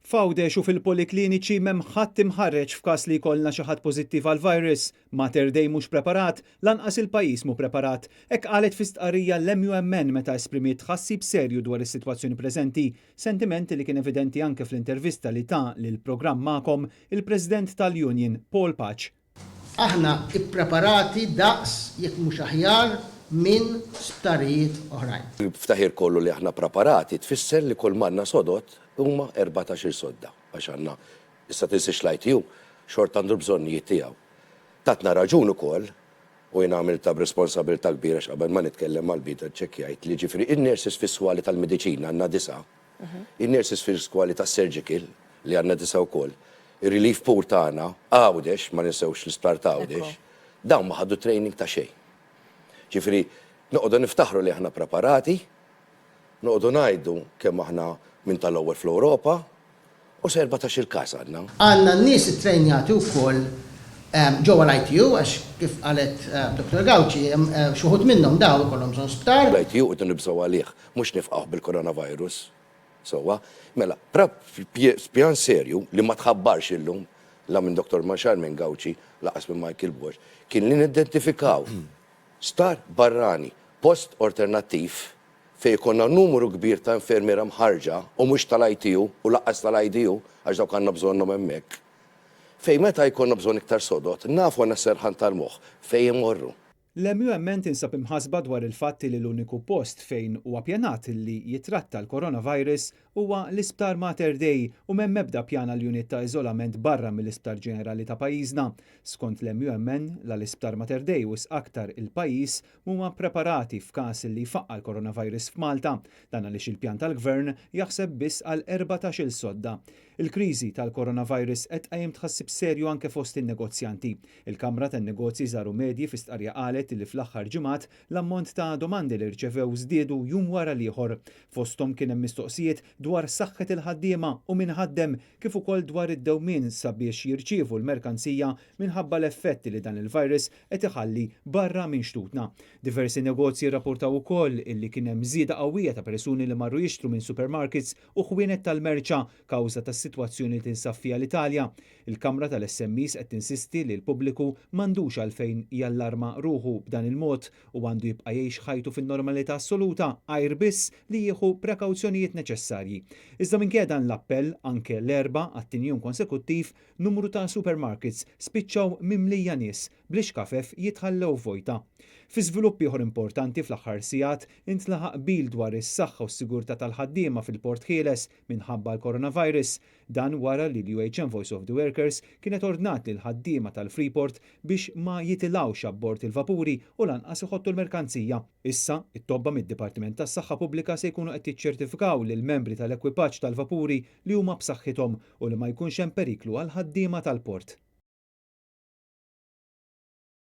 F'Għawdex u fil-polikliniċi m'hemm ħadd imħarreġ f'każ li jkollna xi ħadd pożittiv għall-virus. Mater Dei mhux preparat, lanqas il-pajjiż mhu preparat. Hekk qalet fi stqarrija l-MUMN meta esprimiet tħassib serju dwar is-sitwazzjoni preżenti, sentimenti li kien evidenti anke fl-intervista li ta' lill-programm magħkom il-President tal-Union Paul Patch. Aħna ippreparati daqs jekk mhux aħjar minn sptarijiet oħrajn. Il-ftaħir kollu li aħna preparati tfisser li kull manna sodot huma 14 sodda għax għandna is-statistics l-ITU xort għandu bżonnijiet tiegħu. Tatna raġun ukoll u jien għamilta b'responsabilità kbira x'qabel ma nitkellem mal-bida ċekkjajt li ġifieri in-nurses fis-swali tal-mediċina għandna 9, in-nurses fis-swali tas-surgical li għandna 9 wkoll, ir-relief pool tagħna Għawdex ma ninsewx l-isptar ta' Għawdex, dawn ma ħaddu training ta' xejn. Ġifieri noqogħdu niftaħru li aħna preparati, noqogħdu ngħidu kemm aħna minn tal-ewwel fl-Ewropa u 14 il-każ għandna. Għandna n-nies ittrenjati wkoll ġewwa l-ITU għax kif qalet Dr. Gawci xi wħud minnhom daw ikollhom bżonn sptar. L-ITU qed nibżgħu għalih mhux nifqgħu bil-coronavirus. Sewwa, mela, pjan serju li ma tħabbarx illum la minn Dr. Marxal minn Gawci laqas minn Michael Bush kien li nidentifikaw star barrani post alternattiv fej konna numru kbir ta' infermiera mħarġa u mhux tal-ITU u laqqas tal-IDU għax dawk għandna bżonnhom hemmhekk. Fej meta jkollna bżonn iktar sodot, nafu għandna serħan tal-moħħ fejn imorru. L-MUMN tinsab imħasba dwar il-fatti li l-uniku post fejn huwa pjanat li jitratta l-coronavirus huwa l-Isptar Mater Dei u m'hemm ebda pjana l-unit ta' iżolament barra mill-Isptar Ġenerali ta' pajjiżna. Skont l-MUMN l-Isptar Mater Dei u aktar il-pajjiż huma preparati f'każ li jfaqqa l-coronavirus f'Malta, dan għaliex il-pjan tal-Gvern jaħseb biss għal 14-il sodda. Il-kriżi tal-coronavirus qed qajjem tħassib serju anke fost in-negozjanti. Il-Kamra tan-Negozji żaru medji fi stqarrija qalet li fl-aħħar ġimgħat l-ammont ta' domandi li rċevew żdiedu jum wara l-ieħor. Fosthom kien hemm mistoqsijiet dwar saħħet il-ħaddiema u min ħaddem kif ukoll dwar id-dewmien sabiex jirċievu l-merkanzija minħabba l-effetti li dan il-virus qed iħalli barra minn xtutna. Diversi negozji rrapportaw ukoll illi kien hemm żieda qawwija ta' persuni li marru jixtru minn supermarkets u ħwienet tal-merċa kawża tas-sitwazzjoni li tinsab fiha l-Italja. Il-Kamra tal-SMEs qed tinsisti li l-pubbliku m'għandux għalfejn jallarma ruħu b'dan il-mod u għandu jibqa' jgħix ħajtu fin-normalità assoluta għajr biss li jieħu prekawzjonijiet neċessarji. Iżda minkejja dan l-appell anke l-erba' għat-tinjum konsekuttiv numru ta' supermarkets spiċċaw mimlija nies bl-ixkafef jitħallew vojta. Fi żviluppi ieħor importanti fl-aħħar sigħat intlaħaq qbil dwar is-saħħa u s-sigurtà tal-ħaddiema fil-Port Ħieles minħabba l-coronavirus. Dan wara li l-UHM Voice of the Workers kienet ordnat lil ħaddiema tal-Freeport biex ma jitilgħux abbord il-vapuri u lanqas iħottu l-merkanzija. Issa, it-tobba mid-Dipartiment tas-Saħħa Pubblika se jkunu qed jiċċertifikaw lil membri tal-ekwipaġġ tal-vapuri li huma b'saħħithom u li ma jkunx hemm periklu għal ħaddiema tal-port.